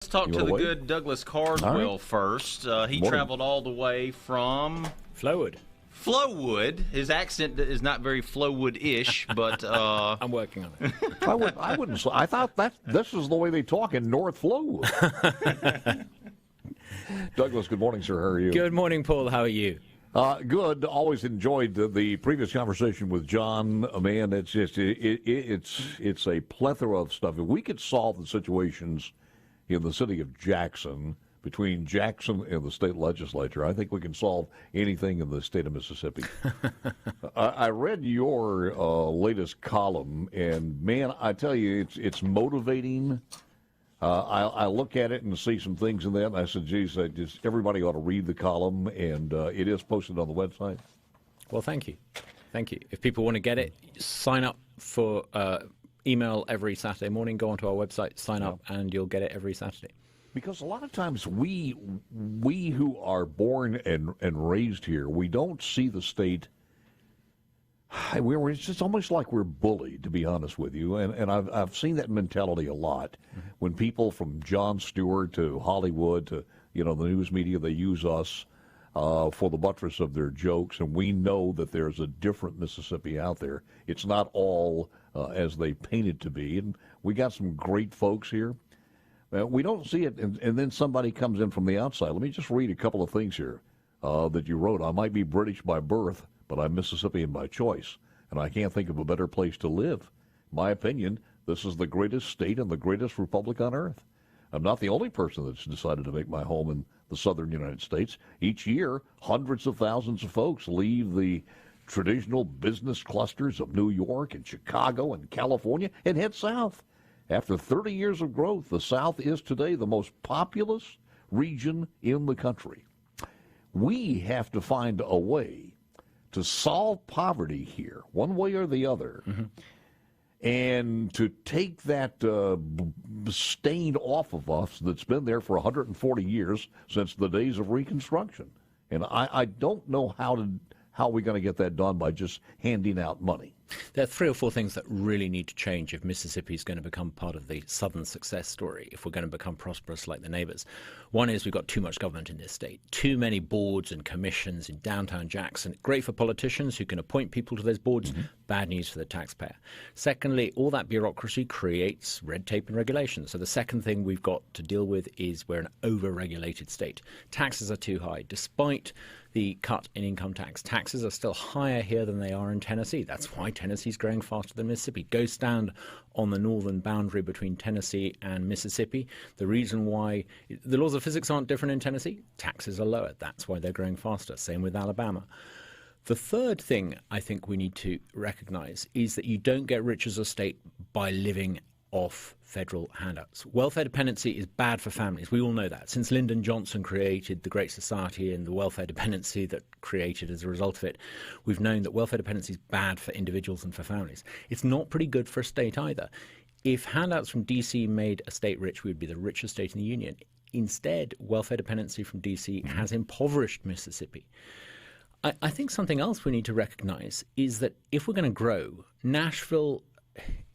Let's talk to the good Douglas Carswell first. He traveled all the way from Flowood. His accent is not very Flowood-ish, but I'm working on it. I wouldn't. I thought that this is the way they talk in North Flowood. Douglas, good morning, sir. How are you? Good morning, Paul. How are you? Good. Always enjoyed the previous conversation with John. Man, it's just it's a plethora of stuff. If we could solve the situations in the city of Jackson, between Jackson and the state legislature, I think we can solve anything in the state of Mississippi. I read your latest column, and man, I tell you, it's motivating. I look at it and see some things in that, and I said, geez, everybody ought to read the column, and it is posted on the website. Well, thank you. Thank you. If people want to get it, sign up for email every Saturday morning. Go onto our website, sign up, and you'll get it every Saturday. Because a lot of times we who are born and raised here, we don't see the state. It's just almost like we're bullied, to be honest with you, and I've seen that mentality a lot. Mm-hmm. When people from Jon Stewart to Hollywood to the news media, they use us for the buttress of their jokes, and we know that there's a different Mississippi out there. It's not all as they paint it to be, and we got some great folks here. We don't see it, and then somebody comes in from the outside. Let me just read a couple of things here that you wrote. I might be British by birth, but I'm Mississippian by choice, and I can't think of a better place to live. In my opinion, this is the greatest state and the greatest republic on earth. I'm not the only person that's decided to make my home in the southern United States. Each year, hundreds of thousands of folks leave the traditional business clusters of New York and Chicago and California and head south. After 30 years of growth, the South is today the most populous region in the country. We have to find a way to solve poverty here, one way or the other, and to take that stain off of us that's been there for 140 years since the days of Reconstruction. And I don't know how we're going to get that done by just handing out money. There are 3 or 4 things that really need to change if Mississippi is going to become part of the Southern success story, if we're going to become prosperous like the neighbors. One is we've got too much government in this state, too many boards and commissions in downtown Jackson. Great for politicians who can appoint people to those boards, bad news for the taxpayer. Secondly, all that bureaucracy creates red tape and regulations. So the second thing we've got to deal with is we're an over-regulated state. Taxes are too high. Despite the cut in income tax, taxes are still higher here than they are in Tennessee. That's why Tennessee's growing faster than Mississippi. Go stand on the northern boundary between Tennessee and Mississippi. The reason why the laws of physics aren't different in Tennessee, taxes are lower. That's why they're growing faster. Same with Alabama. The third thing I think we need to recognize is that you don't get rich as a state by living off federal handouts. Welfare dependency is bad for families. We all know that. Since Lyndon Johnson created the Great Society and the welfare dependency that created as a result of it, we've known that welfare dependency is bad for individuals and for families. It's not pretty good for a state either. If handouts from D.C. made a state rich, we would be the richest state in the union. Instead, welfare dependency from D.C. has impoverished Mississippi. I think something else we need to recognize is that if we're going to grow, Nashville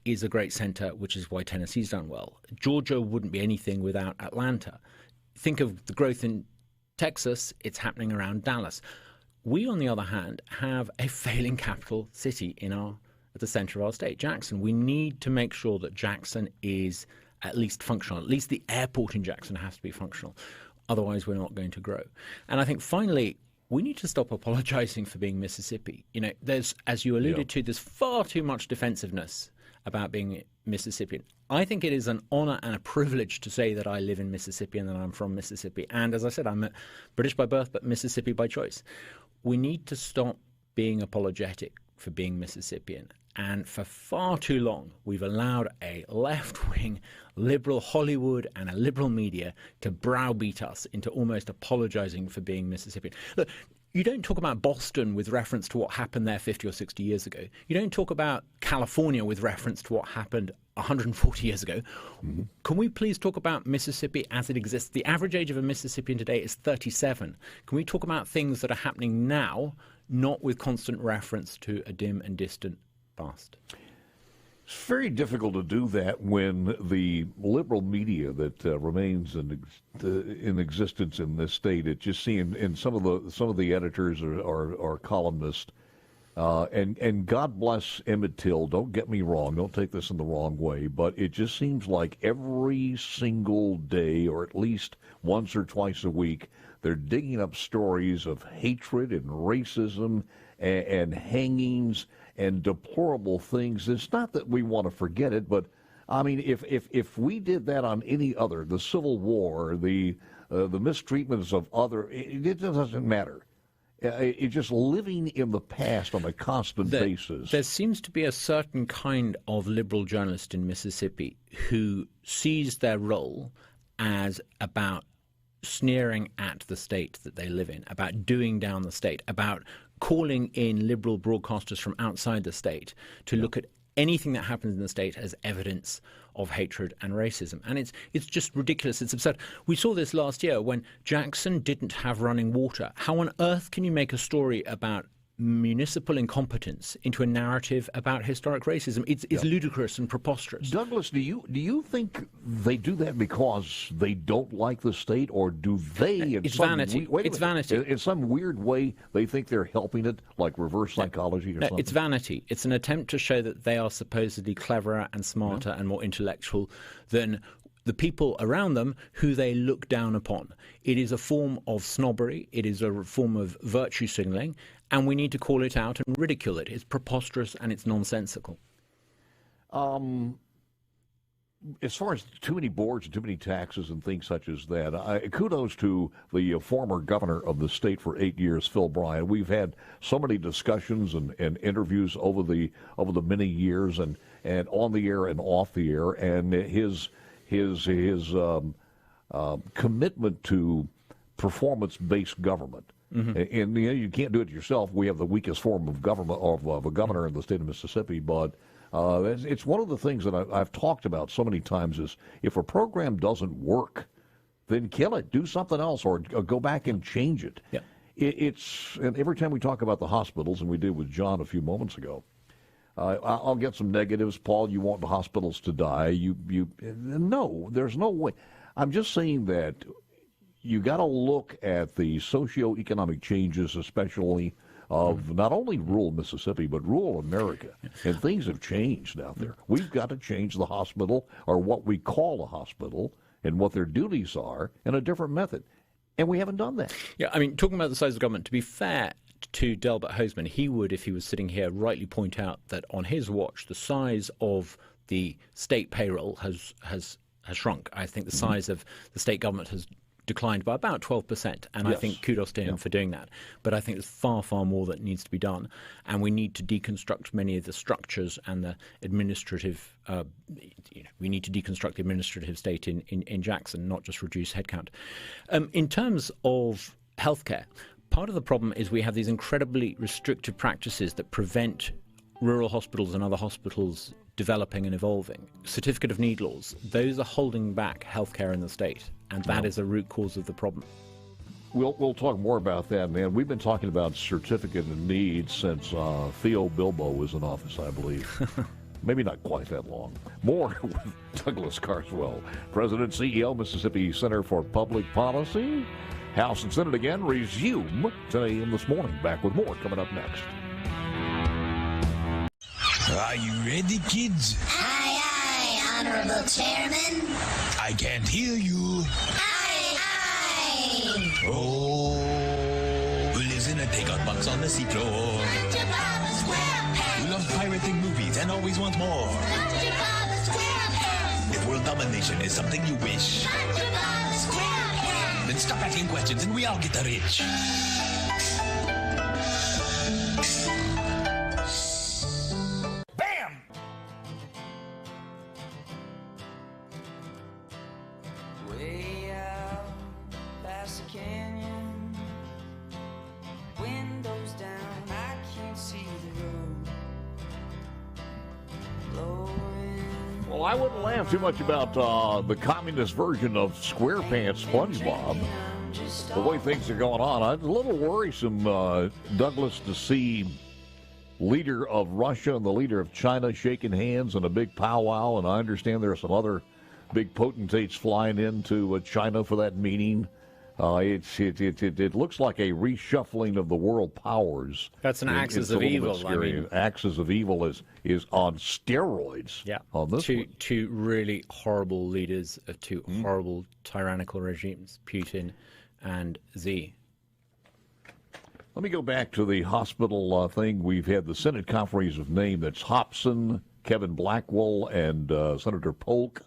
is a great center, which is why Tennessee's done well. Georgia wouldn't be anything without Atlanta. Think of the growth in Texas, it's happening around Dallas. We, on the other hand, have a failing capital city at the center of our state, Jackson. We need to make sure that Jackson is at least functional. At least the airport in Jackson has to be functional. Otherwise, we're not going to grow. And I think finally, we need to stop apologizing for being Mississippi. There's, as you alluded to, there's far too much defensiveness about being Mississippian. I think it is an honor and a privilege to say that I live in Mississippi and that I'm from Mississippi. And as I said, I'm British by birth, but Mississippi by choice. We need to stop being apologetic for being Mississippian. And for far too long, we've allowed a left-wing liberal Hollywood and a liberal media to browbeat us into almost apologizing for being Mississippian. Look, you don't talk about Boston with reference to what happened there 50 or 60 years ago. You don't talk about California with reference to what happened 140 years ago. Can we please talk about Mississippi as it exists? The average age of a Mississippian today is 37. Can we talk about things that are happening now, not with constant reference to a dim and distant past? It's very difficult to do that when the liberal media that remains in existence in this state. It just seems, and some of the editors are columnists, and God bless Emmett Till. Don't get me wrong. Don't take this in the wrong way. But it just seems like every single day, or at least once or twice a week, they're digging up stories of hatred and racism and hangings and deplorable things. It's not that we want to forget it, but I mean, if we did that on any other, the Civil War, the mistreatments of other, it doesn't matter. It's just living in the past on a constant basis. There seems to be a certain kind of liberal journalist in Mississippi who sees their role as about sneering at the state that they live in, about doing down the state, about calling in liberal broadcasters from outside the state to look at anything that happens in the state as evidence of hatred and racism. And it's just ridiculous. It's absurd. We saw this last year when Jackson didn't have running water. How on earth can you make a story about municipal incompetence into a narrative about historic racism? It's ludicrous and preposterous. Douglas, do you think they do that because they don't like the state, or do they? It's vanity. It's vanity. In some weird way, they think they're helping it, like reverse psychology or something. It's vanity. It's an attempt to show that they are supposedly cleverer and smarter and more intellectual than the people around them who they look down upon. It is a form of snobbery. It is a form of virtue signaling, and we need to call it out and ridicule it. It's preposterous and it's nonsensical. As far as too many boards and too many taxes and things such as that, kudos to the former governor of the state for 8 years, Phil Bryant. We've had so many discussions and interviews over the many years, and on the air and off the air, and his commitment to performance-based government. Mm-hmm. And you can't do it yourself. We have the weakest form of government of a governor in the state of Mississippi, but it's one of the things that I've talked about so many times is if a program doesn't work, then kill it, do something else, or go back and change it. Yeah. And every time we talk about the hospitals, and we did with John a few moments ago, I'll get some negatives. Paul, you want the hospitals to die? No, there's no way. I'm just saying that you got to look at the socioeconomic changes, especially of not only rural Mississippi, but rural America. And things have changed out there. We've got to change the hospital, or what we call a hospital, and what their duties are, in a different method. And we haven't done that. Yeah, I mean, talking about the size of government, to be fair to Delbert Hosemann, he would, if he was sitting here, rightly point out that on his watch, the size of the state payroll has shrunk. I think the size of the state government has declined by about 12%, and yes. I think kudos to him for doing that. But I think there's far, far more that needs to be done, and we need to deconstruct many of the structures and the administrative, we need to deconstruct the administrative state in Jackson, not just reduce headcount. In terms of healthcare, part of the problem is we have these incredibly restrictive practices that prevent rural hospitals and other hospitals developing and evolving. Certificate of need laws, those are holding back healthcare in the state, and that is a root cause of the problem. We'll talk more about that, man. We've been talking about certificate of need since Theo Bilbo was in office, I believe. Maybe not quite that long. More with Douglas Carswell, President, CEO, Mississippi Center for Public Policy. House and Senate again resume 10 a.m. this morning. Back with more coming up next. Are you ready, kids? Aye, aye, Honorable Chairman. I can't hear you. Aye, aye. Oh, listen, I take out bucks on the seafloor. Dr. Baba SquarePants. We love pirating movies and always want more. Dr. Baba SquarePants. If world domination is something you wish, Dr. Baba SquarePants. then stop asking questions and we all get rich. Way out past the canyon, windows down, I can't see the road. Well, I wouldn't laugh too much about the communist version of SquarePants SpongeBob. The way things are going on, it's a little worrisome, Douglas, to see leader of Russia and the leader of China shaking hands in a big powwow, and I understand there are some other big potentates flying into China for that meeting. It looks like a reshuffling of the world powers. That's an axis of evil. I mean, axis of evil is on steroids. Yeah, on this one. Two really horrible leaders of two horrible tyrannical regimes, Putin and Xi. Let me go back to the hospital thing. We've had the Senate conferees of name. That's Hobson, Kevin Blackwell, and Senator Polk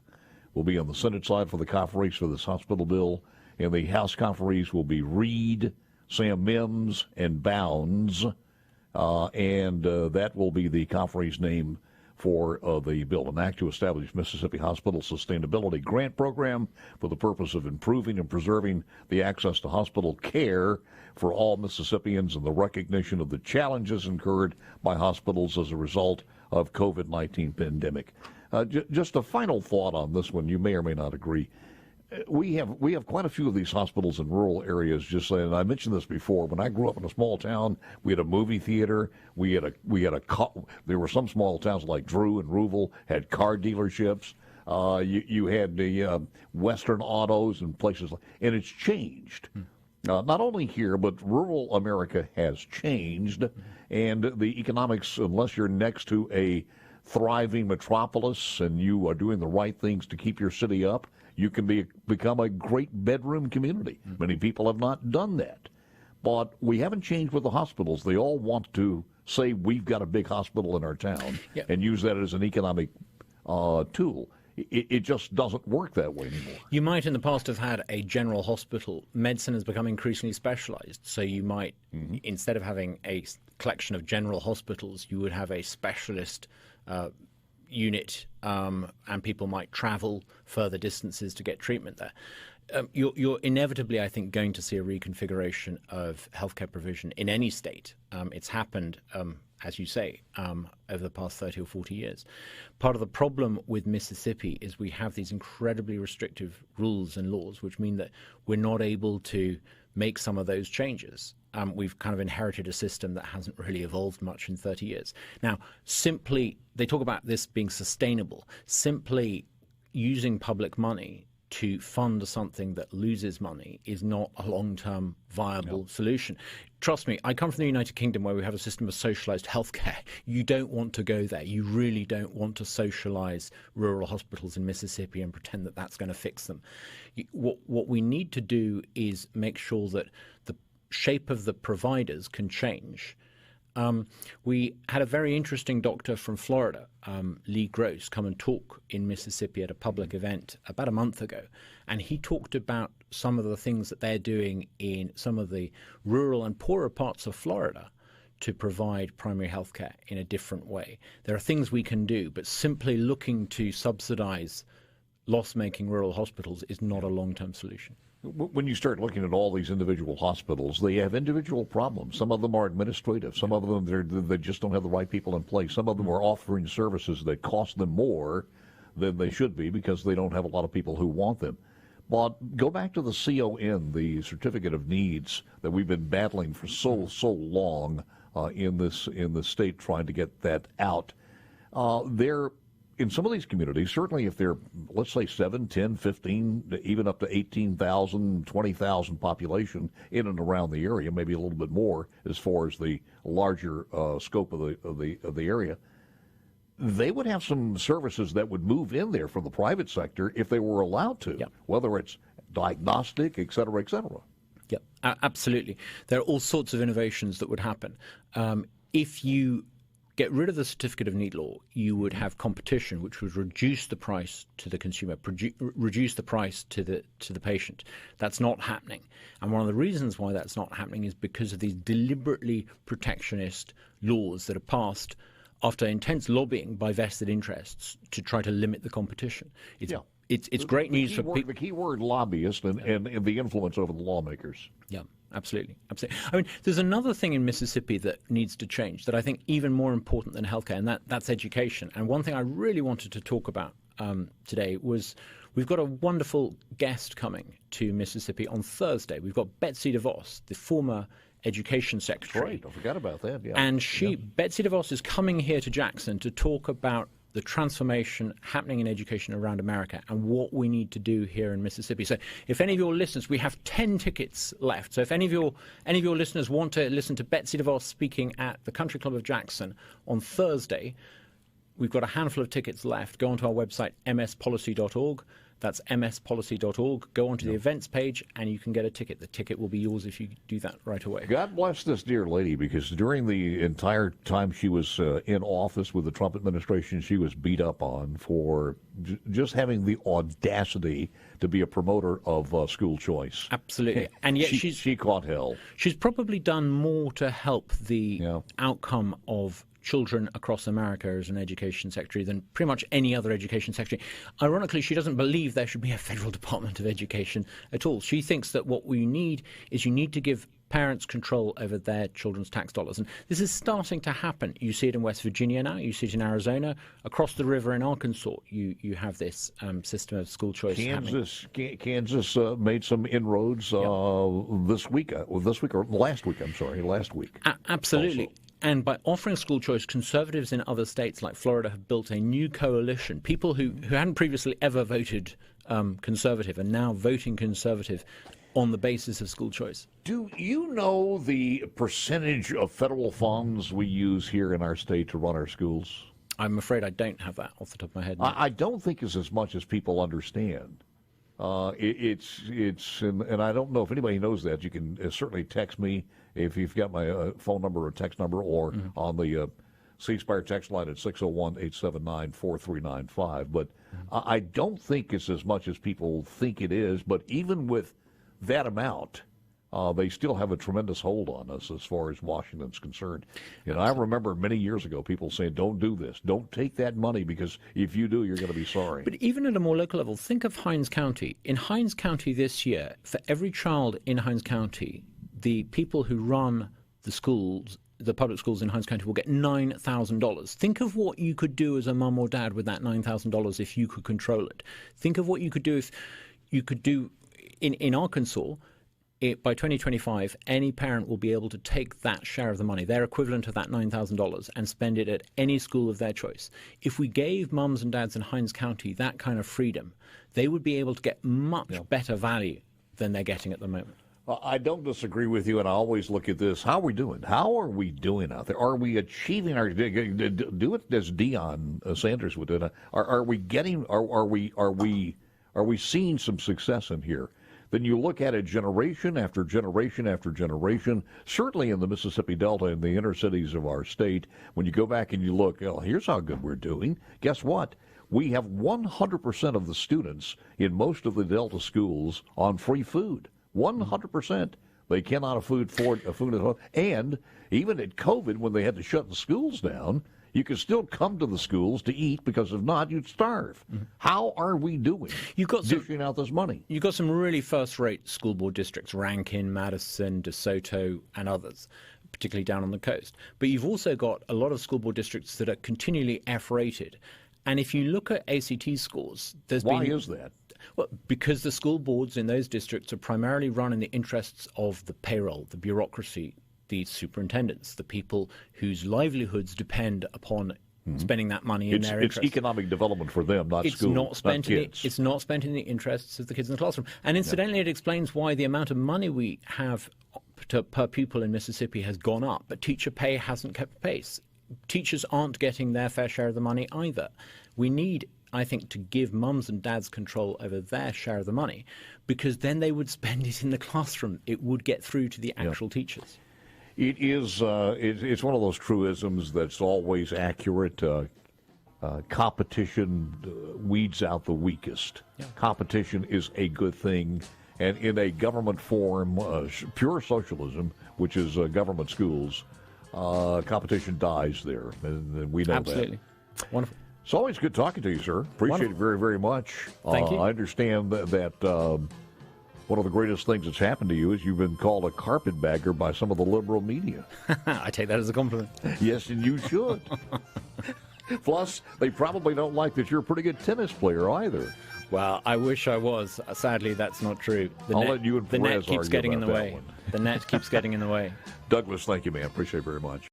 will be on the Senate side for the conferees for this hospital bill. And the House conferees will be Reed, Sam Mims, and Bounds. And that will be the conferee's name for the bill, an act to establish Mississippi Hospital Sustainability Grant Program for the purpose of improving and preserving the access to hospital care for all Mississippians and the recognition of the challenges incurred by hospitals as a result of COVID-19 pandemic. Just a final thought on this one. You may or may not agree. We have quite a few of these hospitals in rural areas. Just saying, I mentioned this before. When I grew up in a small town, we had a movie theater. There were some small towns like Drew and Rouville had car dealerships. You had the Western Autos and places, and it's changed. Not only here, but rural America has changed, and the economics, unless you're next to a thriving metropolis and you are doing the right things to keep your city up, you can become a great bedroom community. Many people have not done that. But we haven't changed with the hospitals. They all want to say we've got a big hospital in our town and use that as an economic tool. It just doesn't work that way anymore. You might in the past have had a general hospital. Medicine has become increasingly specialized. So you might, instead of having a collection of general hospitals, you would have a specialist unit, and people might travel further distances to get treatment there. You're inevitably, I think, going to see a reconfiguration of healthcare provision in any state. It's happened, as you say, over the past 30 or 40 years. Part of the problem with Mississippi is we have these incredibly restrictive rules and laws, which mean that we're not able to make some of those changes. We've kind of inherited a system that hasn't really evolved much in 30 years. Now, they talk about this being sustainable. Simply using public money to fund something that loses money is not a long-term viable solution. Trust me, I come from the United Kingdom where we have a system of socialized healthcare. You don't want to go there. You really don't want to socialize rural hospitals in Mississippi and pretend that that's going to fix them. What we need to do is make sure that the shape of the providers can change. We had a very interesting doctor from Florida, Lee Gross, come and talk in Mississippi at a public event about a month ago. And he talked about some of the things that they're doing in some of the rural and poorer parts of Florida to provide primary health care in a different way. There are things we can do, but simply looking to subsidize loss-making rural hospitals is not a long-term solution. When you start looking at all these individual hospitals, they have individual problems. Some of them are administrative. Some of them, they just don't have the right people in place. Some of them are offering services that cost them more than they should be because they don't have a lot of people who want them. But go back to the CON, the Certificate of Needs, that we've been battling for so long in the state trying to get that out. In some of these communities, certainly if they're, let's say, 7, 10, 15, even up to 18,000, 20,000 population in and around the area, maybe a little bit more as far as the larger scope of the area, they would have some services that would move in there from the private sector if they were allowed to, whether it's diagnostic, et cetera, et cetera. Yeah, absolutely. There are all sorts of innovations that would happen. If you get rid of the certificate of need law, you would have competition, which would reduce the price to the consumer, reduce the price to the patient. That's not happening. And one of the reasons why that's not happening is because of these deliberately protectionist laws that are passed after intense lobbying by vested interests to try to limit the competition. It's great news for people. The key word lobbyists and the influence over the lawmakers. Yeah. Absolutely. I mean, there's another thing in Mississippi that needs to change that I think even more important than healthcare, and that's education. And one thing I really wanted to talk about today was we've got a wonderful guest coming to Mississippi on Thursday. We've got Betsy DeVos, the former education secretary. That's right. I forgot about that. Yeah. And Betsy DeVos, is coming here to Jackson to talk about the transformation happening in education around America and what we need to do here in Mississippi. So if any of your listeners, we have 10 tickets left. So if any of your listeners want to listen to Betsy DeVos speaking at the Country Club of Jackson on Thursday, we've got a handful of tickets left. Go onto our website, mspolicy.org. That's mspolicy.org. Go onto the events page and you can get a ticket. The ticket will be yours if you do that right away. God bless this dear lady, because during the entire time she was in office with the Trump administration, she was beat up on for just having the audacity to be a promoter of school choice. Absolutely. And yet she caught hell. She's probably done more to help the outcome of children across America as an education secretary than pretty much any other education secretary. Ironically, she doesn't believe there should be a federal Department of Education at all. She thinks that what we need is you need to give parents control over their children's tax dollars. And this is starting to happen. You see it in West Virginia now. You see it in Arizona. Across the river in Arkansas, you have this system of school choice happening. Kansas made some inroads this week or last week. I'm sorry, last week. Absolutely. Also. And by offering school choice, conservatives in other states like Florida have built a new coalition. People who hadn't previously ever voted conservative are now voting conservative on the basis of school choice. Do you know the percentage of federal funds we use here in our state to run our schools? I'm afraid I don't have that off the top of my head. I don't think it's as much as people understand. It's and I don't know if anybody knows that. You can certainly text me if you've got my phone number or text number, or on the C Spire text line at 601-879-4395. But I don't think it's as much as people think it is. But even with that amount, they still have a tremendous hold on us as far as Washington's concerned. You know, I remember many years ago people saying, don't do this. Don't take that money, because if you do, you're going to be sorry. But even at a more local level, think of Hinds County. In Hinds County this year, for every child in Hinds County, the people who run the schools, the public schools in Hinds County, will get $9,000. Think of what you could do as a mum or dad with that $9,000 if you could control it. Think of what you could do if you could do in Arkansas. By 2025, any parent will be able to take that share of the money, their equivalent of that $9,000, and spend it at any school of their choice. If we gave mums and dads in Hinds County that kind of freedom, they would be able to get much better value than they're getting at the moment. I don't disagree with you, and I always look at this. How are we doing? How are we doing out there? Are we achieving our do it as Deion Sanders would do it? Are we getting? Are we seeing some success in here? Then you look at it generation after generation after generation, certainly in the Mississippi Delta and the inner cities of our state. When you go back and you look, oh, here's how good we're doing. Guess what? We have 100% of the students in most of the Delta schools on free food. 100%. They cannot afford food at home. And even at COVID, when they had to shut the schools down, you could still come to the schools to eat, because if not, you'd starve. How are we doing dishing out this money? You've got some really first-rate school board districts, Rankin, Madison, DeSoto, and others, particularly down on the coast. But you've also got a lot of school board districts that are continually F-rated. And if you look at ACT scores, Why is that? Well, because the school boards in those districts are primarily run in the interests of the payroll, the bureaucracy, the superintendents, the people whose livelihoods depend upon spending that money in their interest. It's economic development for them, not school, not kids. It's not spent in the interests of the kids in the classroom. And incidentally, it explains why the amount of money we have per pupil in Mississippi has gone up, but teacher pay hasn't kept pace. Teachers aren't getting their fair share of the money either. We need, I think, to give mums and dads control over their share of the money, because then they would spend it in the classroom. It would get through to the actual teachers. It is. It's one of those truisms that's always accurate. Competition weeds out the weakest. Yeah. Competition is a good thing, and in a government form, pure socialism, which is government schools, competition dies there, and we know Absolutely. that. Wonderful. It's always good talking to you, sir. Appreciate it very, very much. Thank you. I understand that one of the greatest things that's happened to you is you've been called a carpetbagger by some of the liberal media. I take that as a compliment. Yes, and you should. Plus, they probably don't like that you're a pretty good tennis player either. Well, I wish I was. Sadly, that's not true. I'll let you and the net Perez keeps argue getting in the about that way. one. The net keeps getting in the way. Douglas, thank you, man. Appreciate it very much.